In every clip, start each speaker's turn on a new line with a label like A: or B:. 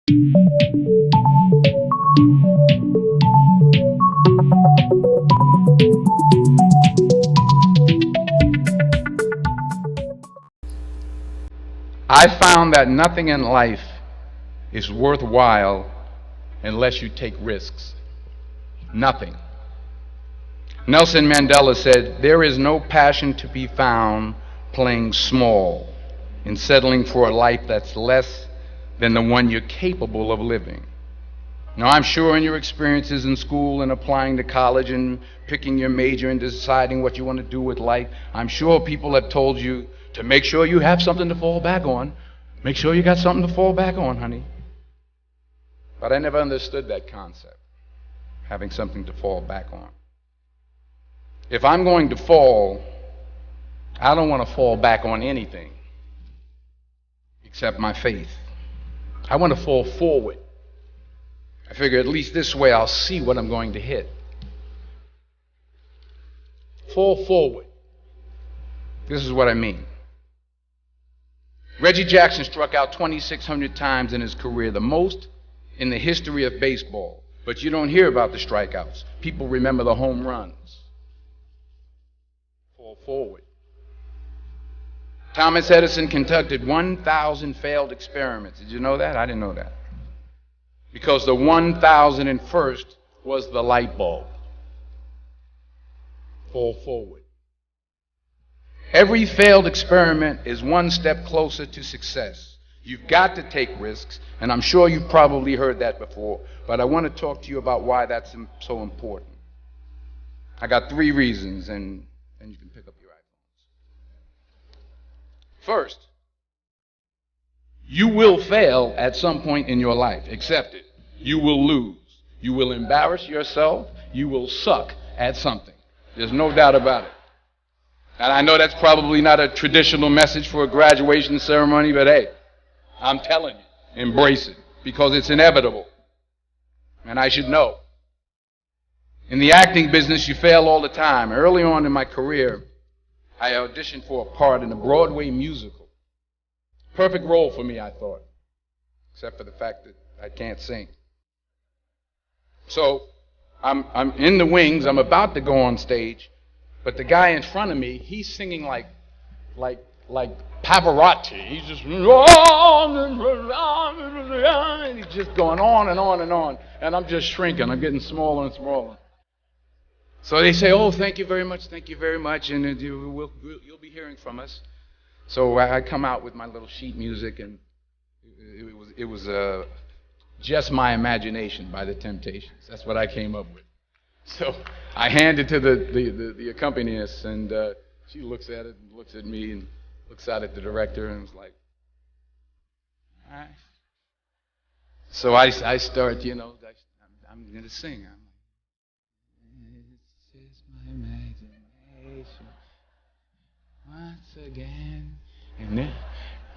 A: I found that nothing in life is worthwhile unless you take risks. Nothing. Nelson Mandela said, "There is no passion to be found playing small and settling for a life that's less than the one you're capable of living." Now, I'm sure in your experiences in school and applying to college and picking your major and deciding what you want to do with life, I'm sure people have told you to make sure you have something to fall back on. Make sure you got something to fall back on, honey. But I never understood that concept, having something to fall back on. If I'm going to fall, I don't want to fall back on anything except my faith. I want to fall forward. I figure at least this way I'll see what I'm going to hit. Fall forward. This is what I mean. Reggie Jackson struck out 2,600 times in his career, the most in the history of baseball. But you don't hear about the strikeouts. People remember the home runs. Fall forward. Thomas Edison conducted 1,000 failed experiments. Did you know that? I didn't know that. Because the 1,001st was the light bulb. Fall forward. Every failed experiment is one step closer to success. You've got to take risks, and I'm sure you've probably heard that before, but I want to talk to you about why that's so important. I got 3 reasons, and you can pick up your iPhones. First, you will fail at some point in your life. Accept it. You will lose. You will embarrass yourself. You will suck at something. There's no doubt about it. And I know that's probably not a traditional message for a graduation ceremony, but hey, I'm telling you, embrace it, because it's inevitable. And I should know. In the acting business, you fail all the time. Early on in my career, I auditioned for a part in a Broadway musical. Perfect role for me, I thought, except for the fact that I can't sing. So I'm in the wings. I'm about to go on stage, but the guy in front of me, he's singing like Pavarotti. He's just and he's just going on and on and on, and I'm just shrinking. I'm getting smaller and smaller. So they say, "Oh, thank you very much, and you'll be hearing from us." So I come out with my little sheet music, and it was Just My Imagination by the Temptations. That's what I came up with. So I hand it to the accompanist, and she looks at it and looks at me and looks out at the director and was like, "All right." So I start, I'm going to sing. I'm like, "It's just my imagination once again, and they're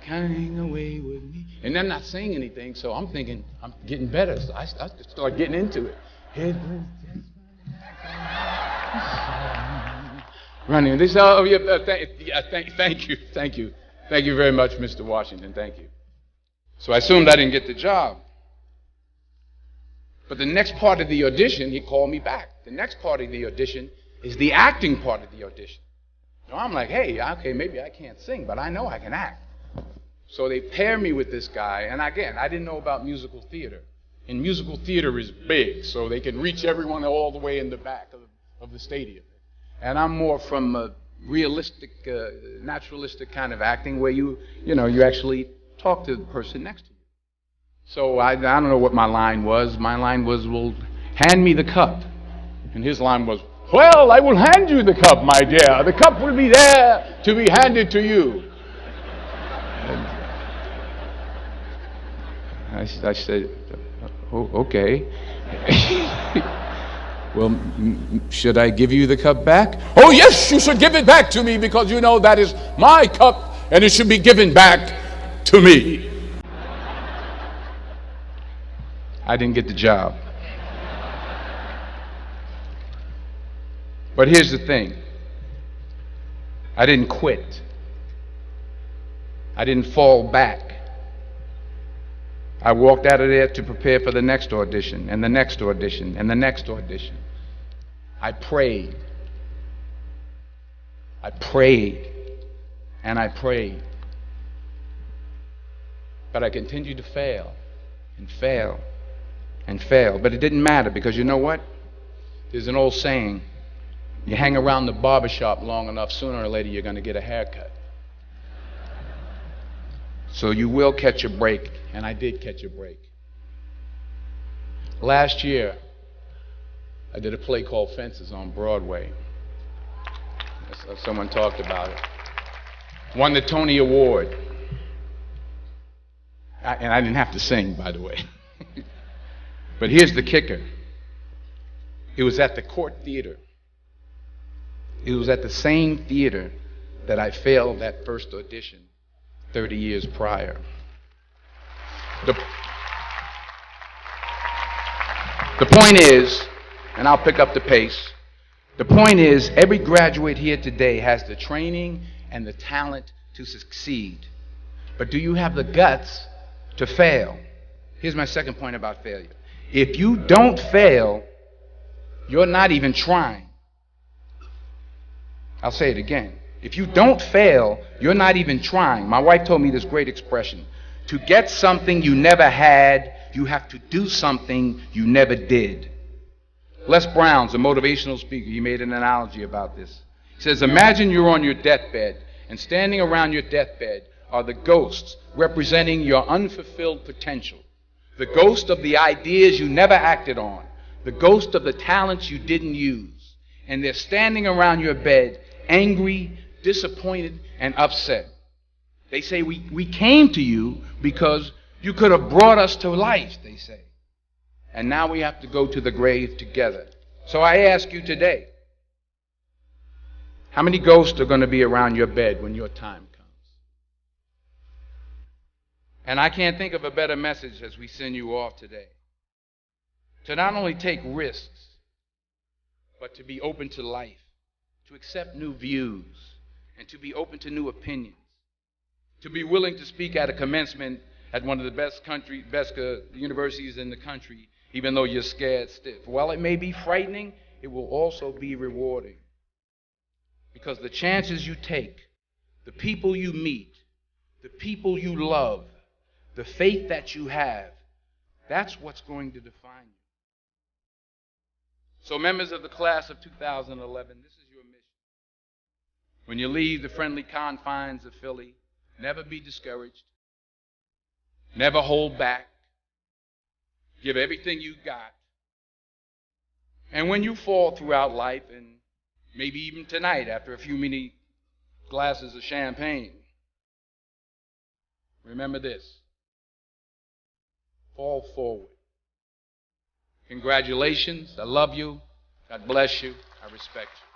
A: coming away with me." And they're not saying anything, so I'm thinking I'm getting better. So I start getting into it. It was just running. They say, "Oh, yeah, thank you very much, Mr. Washington. Thank you." So I assumed I didn't get the job. But the next part of the audition, he called me back. The next part of the audition is the acting part of the audition. So I'm like, "Hey, okay, maybe I can't sing, but I know I can act." So they pair me with this guy, and again, I didn't know about musical theater. And musical theater is big, so they can reach everyone all the way in the back of the stadium. And I'm more from a realistic, naturalistic kind of acting where you actually talk to the person next to you. So I don't know what my line was. My line was, "Well, hand me the cup." And his line was, "Well, I will hand you the cup, my dear. The cup will be there to be handed to you." And I said, "Oh, okay." "Well, should I give you the cup back?" "Oh, yes, you should give it back to me, because you know that is my cup and it should be given back to me." I didn't get the job. But here's the thing. I didn't quit. I didn't fall back. I walked out of there to prepare for the next audition, and the next audition, and the next audition. I prayed. I prayed. And I prayed. But I continued to fail, and fail, and fail. But it didn't matter, because you know what? There's an old saying, you hang around the barbershop long enough, sooner or later you're going to get a haircut. So you will catch a break, and I did catch a break. Last year, I did a play called Fences on Broadway. Someone talked about it. Won the Tony Award. And I didn't have to sing, by the way. But here's the kicker. It was at the Court Theater. It was at the same theater that I failed that first audition 30 years prior. The point is, and I'll pick up the pace, the point is, every graduate here today has the training and the talent to succeed. But do you have the guts to fail? Here's my second point about failure. If you don't fail, you're not even trying. I'll say it again. If you don't fail, you're not even trying. My wife told me this great expression. To get something you never had, you have to do something you never did. Les Brown's a motivational speaker. He made an analogy about this. He says, imagine you're on your deathbed, and standing around your deathbed are the ghosts representing your unfulfilled potential. The ghost of the ideas you never acted on. The ghost of the talents you didn't use. And they're standing around your bed, angry, disappointed, and upset. They say, we came to you because you could have brought us to life, they say. And now we have to go to the grave together. So I ask you today, how many ghosts are going to be around your bed when your time comes? And I can't think of a better message as we send you off today. To not only take risks, but to be open to life, to accept new views, and to be open to new opinions, to be willing to speak at a commencement at one of the best universities in the country, even though you're scared stiff. While it may be frightening, it will also be rewarding. Because the chances you take, the people you meet, the people you love, the faith that you have, that's what's going to define you. So members of the class of 2011, this is your mission. When you leave the friendly confines of Philly, never be discouraged. Never hold back. Give everything you got. And when you fall throughout life, and maybe even tonight after a few many glasses of champagne, remember this. Fall forward. Congratulations. I love you. God bless you. I respect you.